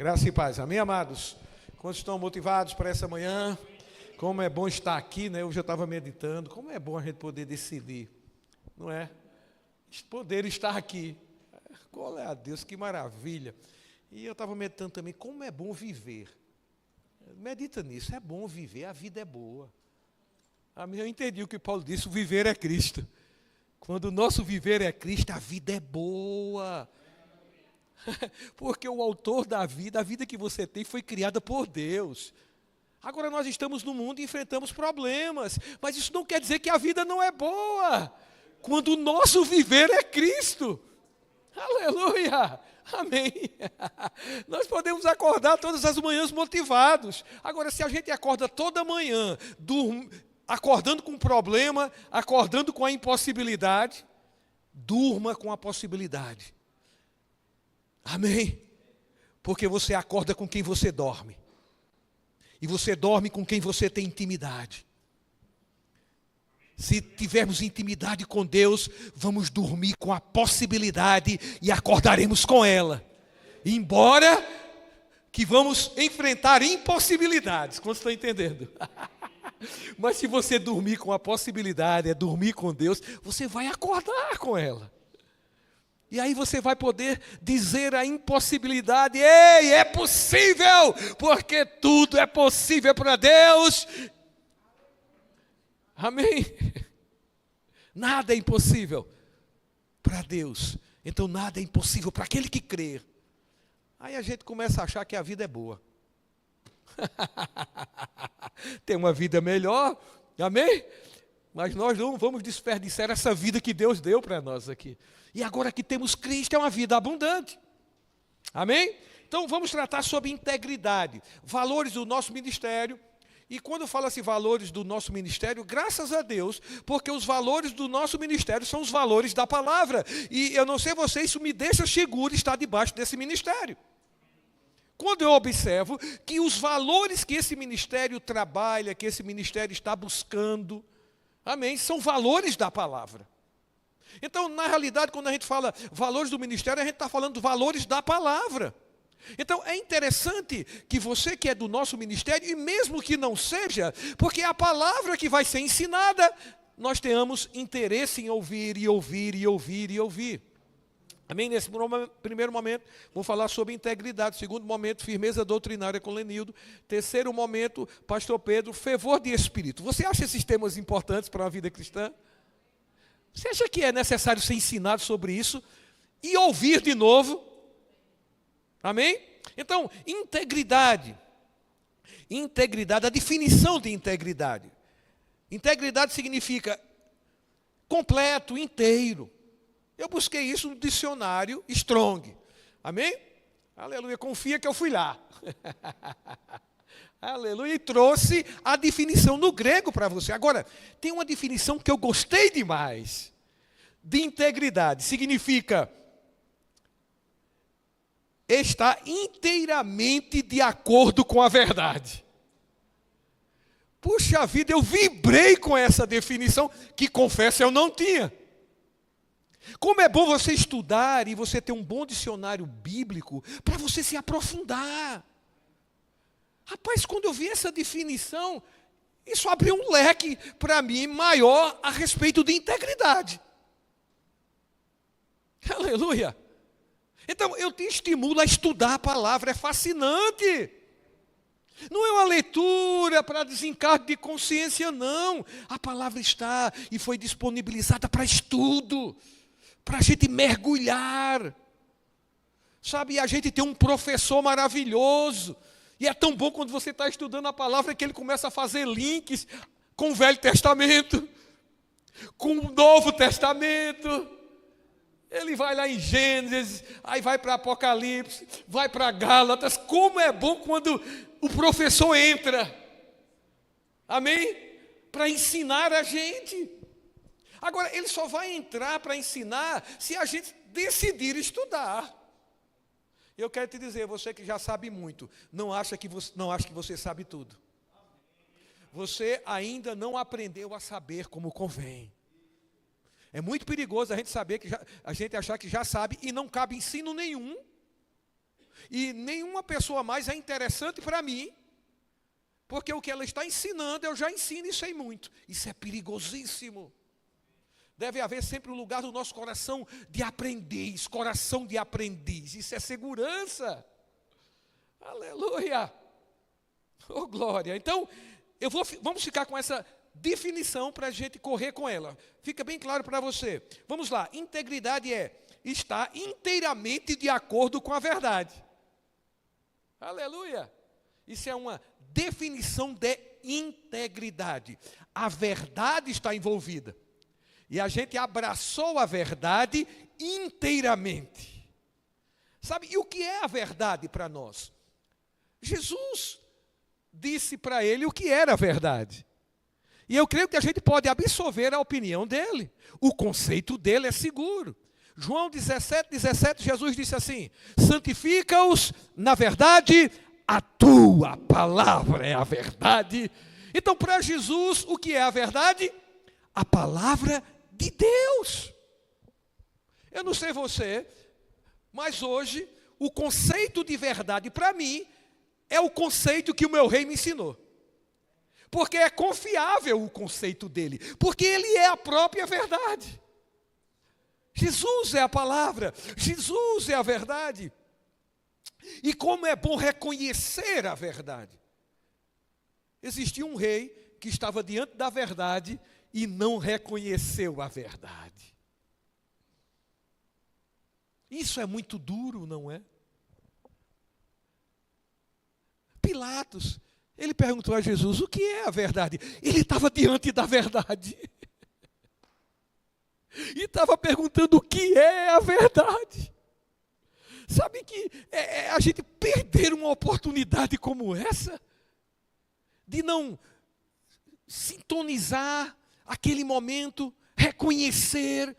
Graça e paz. Amém, amados? Quantos estão motivados para essa manhã? Como é bom estar aqui, né? Hoje eu estava meditando. Como é bom a gente poder decidir, não é? Poder estar aqui. Glória a Deus, que maravilha. E eu estava meditando também, como é bom viver. Medita nisso, é bom viver, a vida é boa. Amém? Eu entendi o que Paulo disse, o viver é Cristo. Quando o nosso viver é Cristo, a vida é boa. Porque o autor da vida, a vida que você tem, foi criada por Deus. Agora nós estamos no mundo e enfrentamos problemas, mas isso não quer dizer que a vida não é boa. Quando o nosso viver é Cristo. Aleluia! Amém! Nós podemos acordar todas as manhãs motivados. Agora, se a gente acorda toda manhã, acordando com problema, acordando com a impossibilidade, durma com a possibilidade. Amém? Porque você acorda com quem você dorme. E você dorme com quem você tem intimidade. Se tivermos intimidade com Deus, vamos dormir com a possibilidade e acordaremos com ela. Embora que vamos enfrentar impossibilidades. Quantos estão entendendo? Mas se você dormir com a possibilidade, é dormir com Deus, você vai acordar com ela. E aí você vai poder dizer a impossibilidade: ei, é possível, porque tudo é possível para Deus. Amém? Nada é impossível para Deus. Então nada é impossível para aquele que crê. Aí a gente começa a achar que a vida é boa. Tem uma vida melhor, amém? Mas nós não vamos desperdiçar essa vida que Deus deu para nós aqui. E agora que temos Cristo, é uma vida abundante. Amém? Então vamos tratar sobre integridade, valores do nosso ministério. E quando fala-se valores do nosso ministério, graças a Deus, porque os valores do nosso ministério são os valores da palavra. E eu não sei vocês, isso me deixa seguro estar debaixo desse ministério. Quando eu observo que os valores que esse ministério trabalha, que esse ministério está buscando, amém, são valores da palavra. Então, na realidade, quando a gente fala valores do ministério, a gente está falando valores da palavra. Então, é interessante que você que é do nosso ministério, e mesmo que não seja, porque é a palavra que vai ser ensinada, nós tenhamos interesse em ouvir, e ouvir, e ouvir, e ouvir. Amém? Nesse primeiro momento, vou falar sobre integridade. Segundo momento, firmeza doutrinária com Lenildo. Terceiro momento, pastor Pedro, fervor de espírito. Você acha esses temas importantes para a vida cristã? Você acha que é necessário ser ensinado sobre isso e ouvir de novo? Amém? Então, integridade. Integridade, a definição de integridade. Integridade significa completo, inteiro. Eu busquei isso no dicionário Strong. Amém? Aleluia, confia que eu fui lá. Aleluia, e trouxe a definição no grego para você. Agora, tem uma definição que eu gostei demais. De integridade, significa estar inteiramente de acordo com a verdade. Puxa vida, eu vibrei com essa definição, que confesso eu não tinha. Como é bom você estudar e você ter um bom dicionário bíblico para você se aprofundar. Rapaz, quando eu vi essa definição, isso abriu um leque para mim maior a respeito de integridade. Aleluia! Então, eu te estimulo a estudar a palavra, é fascinante. Não é uma leitura para desencargo de consciência, não. A palavra está e foi disponibilizada para estudo, para a gente mergulhar. Sabe, a gente tem um professor maravilhoso. E é tão bom quando você está estudando a palavra que ele começa a fazer links com o Velho Testamento, com o Novo Testamento. Ele vai lá em Gênesis, aí vai para Apocalipse, vai para Gálatas. Como é bom quando o professor entra, amém? Para ensinar a gente. Agora, ele só vai entrar para ensinar se a gente decidir estudar. Eu quero te dizer, você que já sabe muito, não acha que você sabe tudo. Você ainda não aprendeu a saber como convém. É muito perigoso a gente saber a gente achar que já sabe e não cabe ensino nenhum. e nenhuma pessoa mais é interessante para mim, porque o que ela está ensinando, eu já ensino e sei muito. Isso é perigosíssimo. Deve haver sempre um lugar do nosso coração de aprendiz, coração de aprendiz. Isso é segurança. Aleluia. Oh, glória. Então, vamos ficar com essa definição para a gente correr com ela. Fica bem claro para você. Vamos lá. Integridade é estar inteiramente de acordo com a verdade. Aleluia. Isso é uma definição de integridade. A verdade está envolvida. E a gente abraçou a verdade inteiramente. Sabe, e o que é a verdade para nós? Jesus disse para ele o que era a verdade. E eu creio que a gente pode absorver a opinião dele. O conceito dele é seguro. João 17, Jesus disse assim: santifica-os na verdade, a tua palavra é a verdade. Então, para Jesus, o que é a verdade? A palavra de Deus. Eu não sei você, mas hoje o conceito de verdade para mim é o conceito que o meu rei me ensinou. Porque é confiável o conceito dele, porque ele é a própria verdade. Jesus é a palavra, Jesus é a verdade. E como é bom reconhecer a verdade. Existia um rei que estava diante da verdade e não reconheceu a verdade. Isso é muito duro, não é? Pilatos, ele perguntou a Jesus, o que é a verdade? Ele estava diante da verdade. E estava perguntando o que é a verdade. Sabe que a gente perder uma oportunidade como essa, de não sintonizar aquele momento, reconhecer,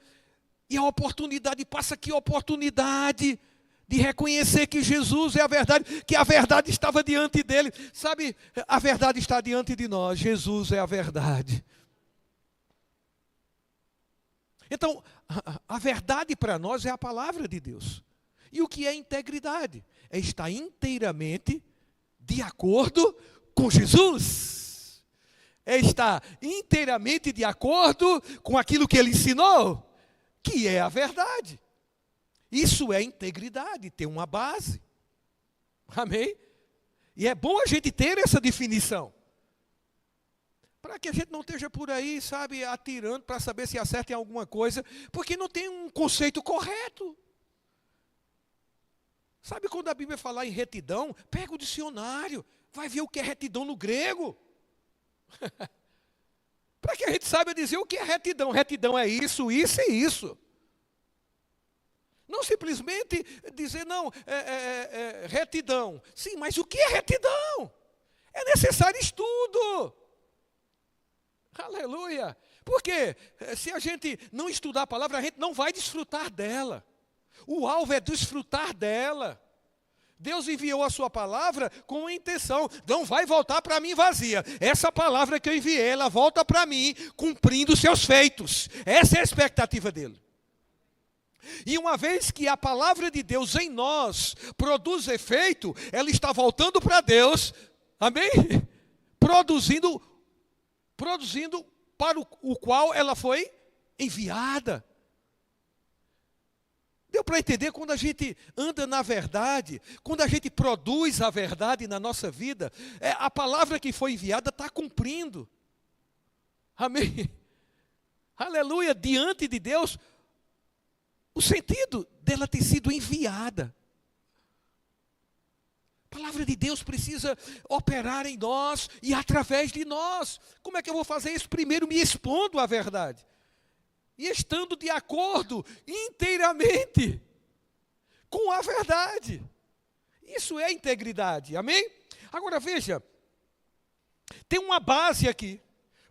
e a oportunidade passa, que oportunidade de reconhecer que Jesus é a verdade, que a verdade estava diante dele. Sabe, a verdade está diante de nós, Jesus é a verdade. Então, a verdade para nós é a palavra de Deus. E o que é integridade? É estar inteiramente de acordo com Jesus. É estar inteiramente de acordo com aquilo que ele ensinou, que é a verdade. Isso é integridade, tem uma base. Amém? E é bom a gente ter essa definição. Para que a gente não esteja por aí, sabe, atirando para saber se acerta em alguma coisa, porque não tem um conceito correto. Sabe quando a Bíblia fala em retidão? Pega o dicionário, vai ver o que é retidão no grego. Para que a gente saiba dizer o que é retidão. Retidão é isso, isso e isso. Não simplesmente dizer, não, retidão. Sim, mas o que é retidão? É necessário estudo. Aleluia. Porque se a gente não estudar a palavra, a gente não vai desfrutar dela. O alvo é desfrutar dela. Deus enviou a sua palavra com uma intenção. Não vai voltar para mim vazia. Essa palavra que eu enviei, ela volta para mim cumprindo seus feitos. Essa é a expectativa dele. E uma vez que a palavra de Deus em nós produz efeito, ela está voltando para Deus, amém? Produzindo para o qual ela foi enviada. Deu para entender? Quando a gente anda na verdade, quando a gente produz a verdade na nossa vida, a palavra que foi enviada está cumprindo. Amém? Aleluia, diante de Deus, o sentido dela ter sido enviada. A palavra de Deus precisa operar em nós e através de nós. Como é que eu vou fazer isso? Primeiro me expondo à verdade. E estando de acordo inteiramente com a verdade. Isso é integridade, amém? Agora veja, tem uma base aqui.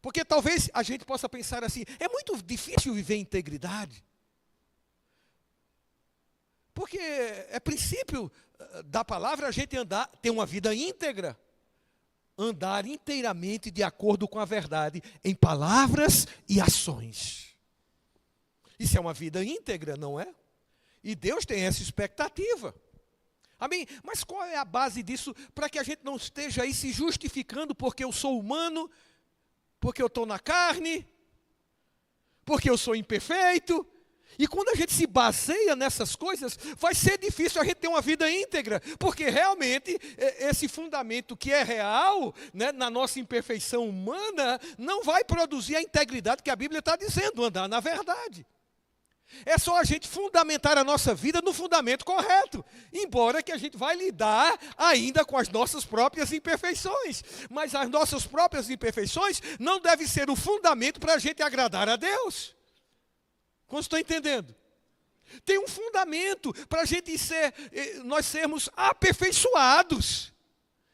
Porque talvez a gente possa pensar assim, é muito difícil viver integridade. Porque é princípio da palavra a gente ter uma vida íntegra. Andar inteiramente de acordo com a verdade, em palavras e ações. Isso é uma vida íntegra, não é? E Deus tem essa expectativa. Amém? Mas qual é a base disso para que a gente não esteja aí se justificando porque eu sou humano, porque eu estou na carne, porque eu sou imperfeito? E quando a gente se baseia nessas coisas, vai ser difícil a gente ter uma vida íntegra, porque realmente esse fundamento que é real, né, na nossa imperfeição humana, não vai produzir a integridade que a Bíblia está dizendo, andar na verdade. É só a gente fundamentar a nossa vida no fundamento correto, embora que a gente vai lidar ainda com as nossas próprias imperfeições, mas as nossas próprias imperfeições não devem ser o fundamento para a gente agradar a Deus. Como estão entendendo? Tem um fundamento para a gente nós sermos aperfeiçoados.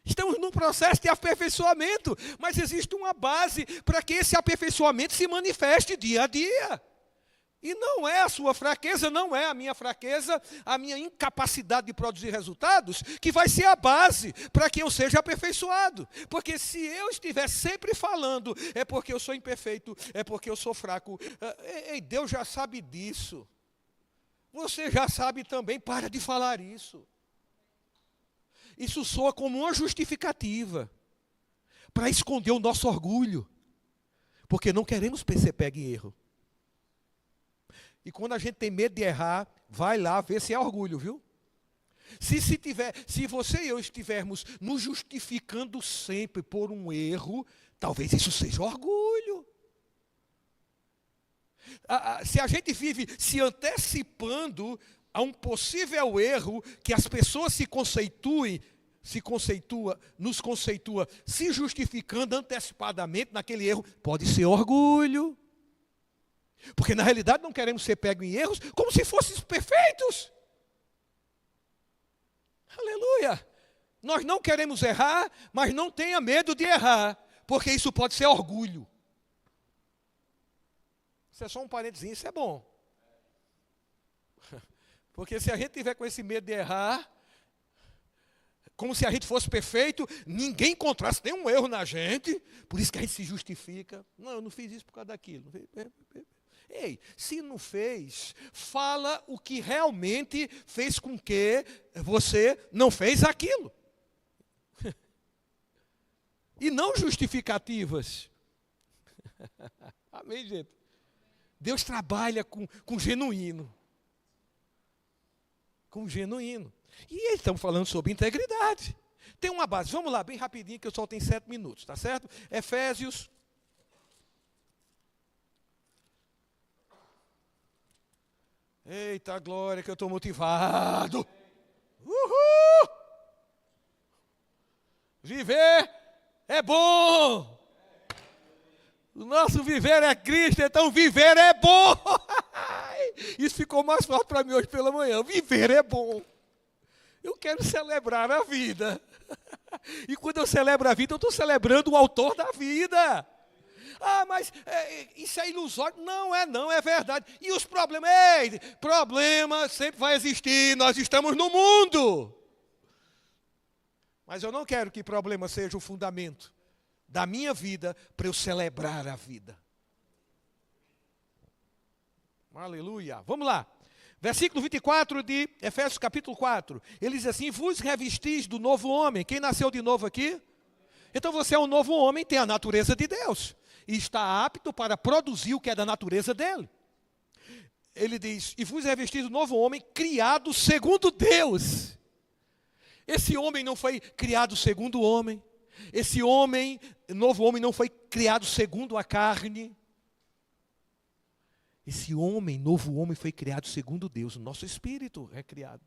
Estamos num processo de aperfeiçoamento, mas existe uma base para que esse aperfeiçoamento se manifeste dia a dia. E não é a sua fraqueza, não é a minha fraqueza, a minha incapacidade de produzir resultados, que vai ser a base para que eu seja aperfeiçoado. Porque se eu estiver sempre falando, é porque eu sou imperfeito, é porque eu sou fraco, Deus já sabe disso. Você já sabe também, para de falar isso. Isso soa como uma justificativa para esconder o nosso orgulho, porque não queremos ser pego em erro. E quando a gente tem medo de errar, vai lá ver se é orgulho, viu? Se você e eu estivermos nos justificando sempre por um erro, talvez isso seja orgulho. Se a gente vive se antecipando a um possível erro, que as pessoas nos conceitua, se justificando antecipadamente naquele erro, pode ser orgulho. Porque na realidade não queremos ser pegos em erros como se fôssemos perfeitos. Aleluia! Nós não queremos errar, mas não tenha medo de errar, porque isso pode ser orgulho. Isso é só um parentezinho, isso é bom. Porque se a gente tiver com esse medo de errar, como se a gente fosse perfeito, ninguém encontrasse nenhum erro na gente, por isso que a gente se justifica. Não, eu não fiz isso por causa daquilo. Ei, se não fez, fala o que realmente fez com que você não fez aquilo. E não justificativas. Amém, gente? Deus trabalha com genuíno. Com genuíno. E estamos falando sobre integridade. Tem uma base. Vamos lá, bem rapidinho, que eu só tenho 7 minutos, tá certo? Efésios. Eita glória, que eu estou motivado. Uhul! Viver é bom. O nosso viver é Cristo, então viver é bom. Isso ficou mais forte para mim hoje pela manhã. Viver é bom. Eu quero celebrar a vida. E quando eu celebro a vida, eu estou celebrando o autor da vida. Ah, mas isso é ilusório. Não, é verdade. E os problemas? Ei, problema sempre vai existir, nós estamos no mundo. Mas eu não quero que problema seja o fundamento da minha vida para eu celebrar a vida. Aleluia. Vamos lá. Versículo 24 de Efésios capítulo 4. Ele diz assim: vos revestis do novo homem. Quem nasceu de novo aqui? Então você é um novo homem, tem a natureza de Deus. E está apto para produzir o que é da natureza dele. Ele diz: e vos revestis do novo homem, criado segundo Deus. Esse homem não foi criado segundo o homem. Esse homem, novo homem, não foi criado segundo a carne. Esse homem, novo homem, foi criado segundo Deus. O nosso espírito é criado.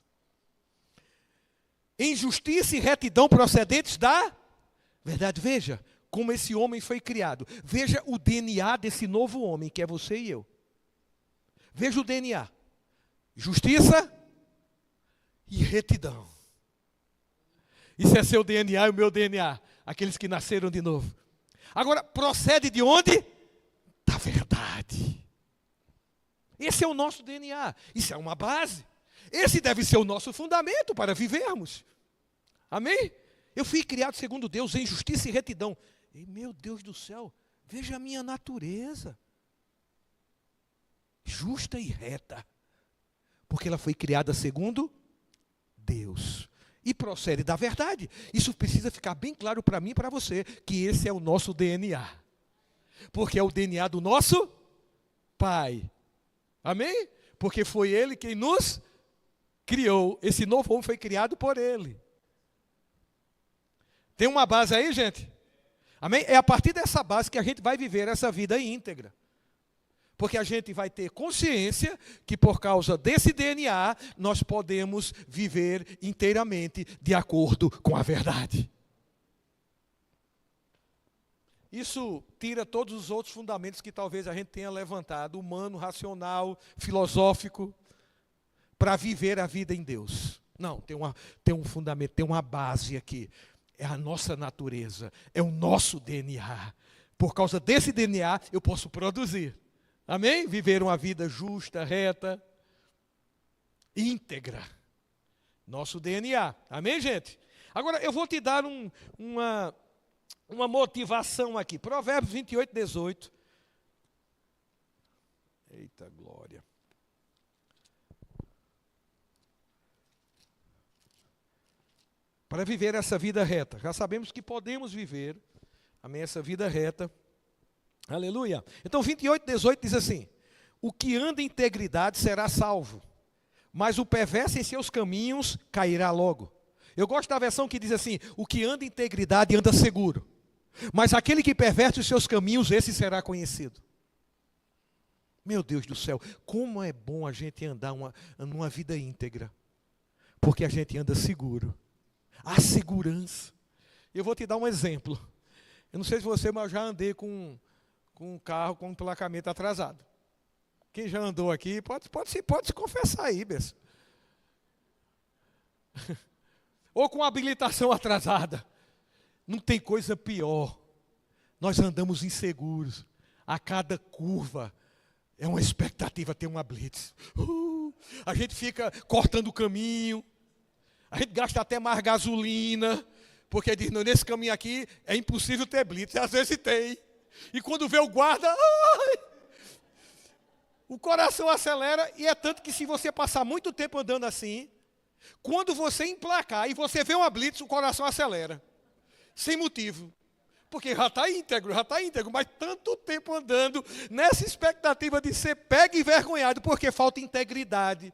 Em justiça e retidão procedentes da verdade. Veja como esse homem foi criado. Veja o DNA desse novo homem, que é você e eu. Veja o DNA. Justiça e retidão. Isso é seu DNA e o meu DNA. Aqueles que nasceram de novo. Agora, procede de onde? Da verdade. Esse é o nosso DNA. Isso é uma base. Esse deve ser o nosso fundamento para vivermos. Amém? Eu fui criado segundo Deus em justiça e retidão. E, meu Deus do céu, veja a minha natureza. Justa e reta. Porque ela foi criada segundo Deus. e procede da verdade. Isso precisa ficar bem claro para mim e para você, que esse é o nosso DNA. Porque é o DNA do nosso Pai. Amém? Porque foi Ele quem nos criou. Esse novo homem foi criado por Ele. Tem uma base aí, gente? Amém? É a partir dessa base que a gente vai viver essa vida íntegra. Porque a gente vai ter consciência que por causa desse DNA, nós podemos viver inteiramente de acordo com a verdade. Isso tira todos os outros fundamentos que talvez a gente tenha levantado, humano, racional, filosófico, para viver a vida em Deus. Não, tem um fundamento, tem uma base aqui. É a nossa natureza, é o nosso DNA. Por causa desse DNA, eu posso produzir. Amém? Viver uma vida justa, reta, íntegra. Nosso DNA. Amém, gente? Agora, eu vou te dar uma motivação aqui. Provérbios 28, 18. Eita glória. Para viver essa vida reta. Já sabemos que podemos viver, amém, essa vida reta. Aleluia. Então, 28, 18 diz assim: o que anda em integridade será salvo, mas o perverso em seus caminhos cairá logo. Eu gosto da versão que diz assim: o que anda em integridade anda seguro, mas aquele que perverte os seus caminhos, esse será conhecido. Meu Deus do céu, como é bom a gente andar numa vida íntegra, porque a gente anda seguro. A segurança. Eu vou te dar um exemplo. Eu não sei se você, mas eu já andei com um carro com um emplacamento atrasado. Quem já andou aqui, pode se confessar aí, Bessa. Ou com habilitação atrasada. Não tem coisa pior. Nós andamos inseguros. A cada curva é uma expectativa ter uma blitz. A gente fica cortando o caminho. A gente gasta até mais gasolina, porque diz, não, nesse caminho aqui é impossível ter blitz. E às vezes tem. E quando vê o guarda, o coração acelera. E é tanto que se você passar muito tempo andando assim, quando você emplacar e você vê uma blitz, o coração acelera. Sem motivo. Porque já está íntegro, mas tanto tempo andando nessa expectativa de ser pego e envergonhado, porque falta integridade.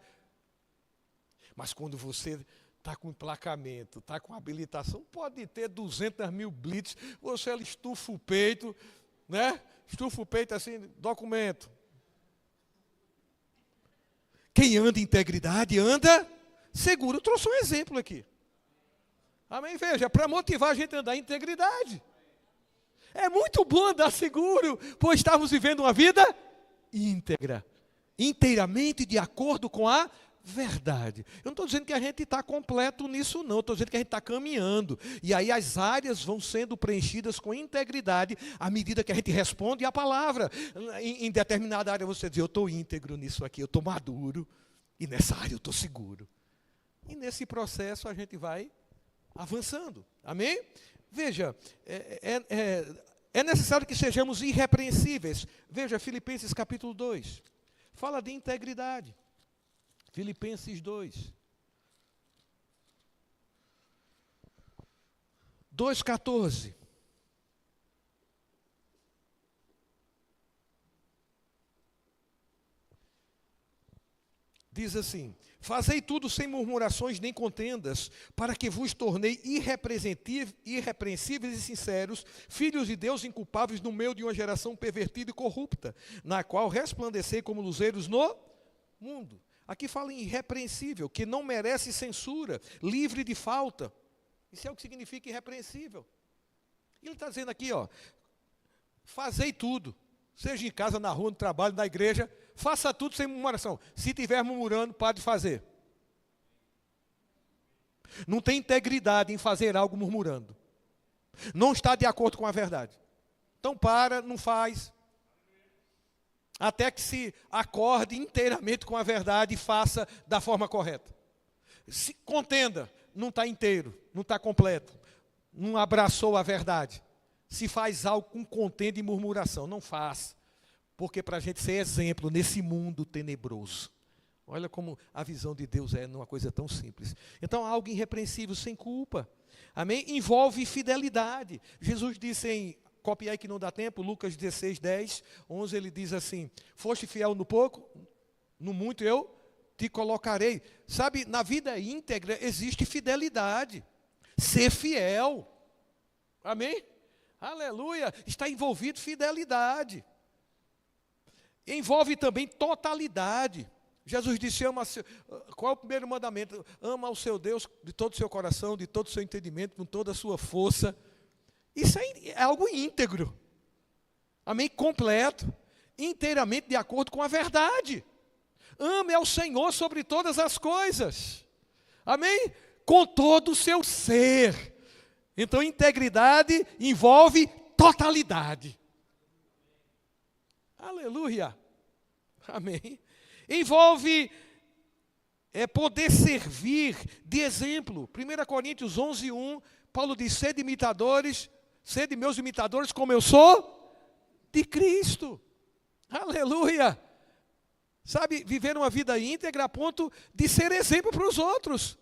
Mas quando você está com emplacamento, está com habilitação, pode ter 200 mil blitz, você estufa o peito, né? Estufa o peito assim, documento. Quem anda em integridade, anda seguro. Eu trouxe um exemplo aqui. Amém? Veja, para motivar a gente a andar em integridade. É muito bom andar seguro, pois estamos vivendo uma vida íntegra, inteiramente de acordo com a verdade. Eu não estou dizendo que a gente está completo nisso, não. Estou dizendo que a gente está caminhando. E aí as áreas vão sendo preenchidas com integridade à medida que a gente responde à palavra. Em determinada área você diz, eu estou íntegro nisso aqui, eu estou maduro. E nessa área eu estou seguro. E nesse processo a gente vai avançando. Amém? Veja, é necessário que sejamos irrepreensíveis. Veja, Filipenses capítulo 2. Fala de integridade. Filipenses 2. 2,14. Diz assim: fazei tudo sem murmurações nem contendas, para que vos tornei irrepreensíveis e sinceros, filhos de Deus inculpáveis no meio de uma geração pervertida e corrupta, na qual resplandecei como luzeiros no mundo. Aqui fala em irrepreensível, que não merece censura, livre de falta. Isso é o que significa irrepreensível. Ele está dizendo aqui, ó, fazei tudo, seja em casa, na rua, no trabalho, na igreja, faça tudo sem murmuração. Se estiver murmurando, pare de fazer. Não tem integridade em fazer algo murmurando. Não está de acordo com a verdade. Então para, não faz. Até que se acorde inteiramente com a verdade e faça da forma correta. Se contenda, não está inteiro, não está completo, não abraçou a verdade. Se faz algo com contenda e murmuração, não faz. Porque para a gente ser exemplo nesse mundo tenebroso. Olha como a visão de Deus é numa coisa tão simples. Então, algo irrepreensível, sem culpa. Amém? Envolve fidelidade. Jesus disse copia aí que não dá tempo, Lucas 16, 10, 11, ele diz assim: foste fiel no pouco, no muito eu te colocarei. Sabe, na vida íntegra existe fidelidade. Ser fiel. Amém? Aleluia. Está envolvido fidelidade. Envolve também totalidade. Jesus disse, qual é o primeiro mandamento? Ama ao seu Deus de todo o seu coração, de todo o seu entendimento, com toda a sua força. Isso é algo íntegro. Amém? Completo. Inteiramente de acordo com a verdade. Ame ao Senhor sobre todas as coisas. Amém? Com todo o seu ser. Então, integridade envolve totalidade. Aleluia. Amém. Envolve poder servir de exemplo. 1 Coríntios 11, 1, Paulo diz, sede imitadores, sede meus imitadores como eu sou de Cristo. Aleluia. Sabe, viver uma vida íntegra a ponto de ser exemplo para os outros.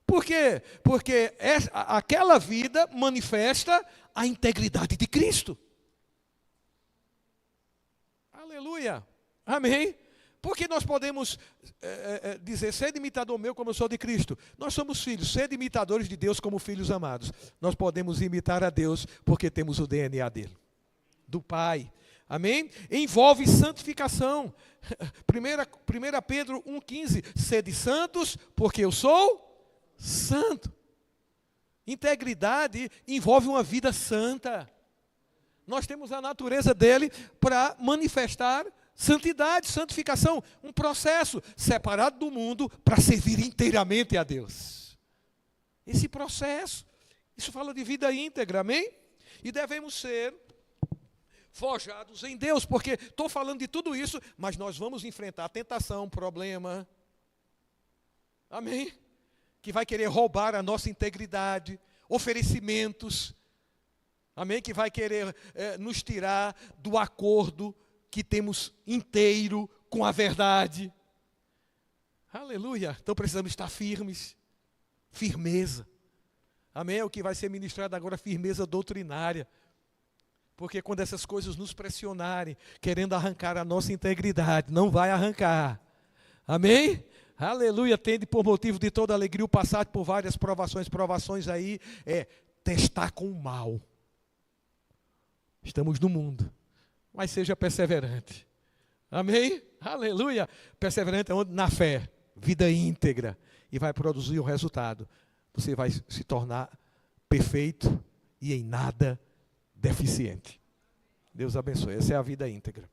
Por quê? Porque aquela vida manifesta a integridade de Cristo. Aleluia. Amém. Porque nós podemos dizer, sede imitador meu como eu sou de Cristo. Nós somos filhos, sede imitadores de Deus como filhos amados. Nós podemos imitar a Deus porque temos o DNA dele, do Pai. Amém? Envolve santificação. 1 Pedro 1,15, sede santos porque eu sou santo. Integridade envolve uma vida santa. Nós temos a natureza dele para manifestar santidade, santificação, um processo separado do mundo para servir inteiramente a Deus. Esse processo, isso fala de vida íntegra, amém? E devemos ser forjados em Deus, porque estou falando de tudo isso, mas nós vamos enfrentar tentação, problema, amém? Que vai querer roubar a nossa integridade, oferecimentos, amém? Que vai querer nos tirar do acordo que temos inteiro com a verdade. Aleluia. Então precisamos estar firmes. Firmeza. Amém? É o que vai ser ministrado agora, firmeza doutrinária. Porque quando essas coisas nos pressionarem, querendo arrancar a nossa integridade, não vai arrancar. Amém? Aleluia. Tende por motivo de toda alegria o passar por várias provações. Provações aí é testar com o mal. Estamos no mundo. Mas seja perseverante. Amém? Aleluia. Perseverante onde? Na fé. Vida íntegra. E vai produzir um resultado. Você vai se tornar perfeito e em nada deficiente. Deus abençoe. Essa é a vida íntegra.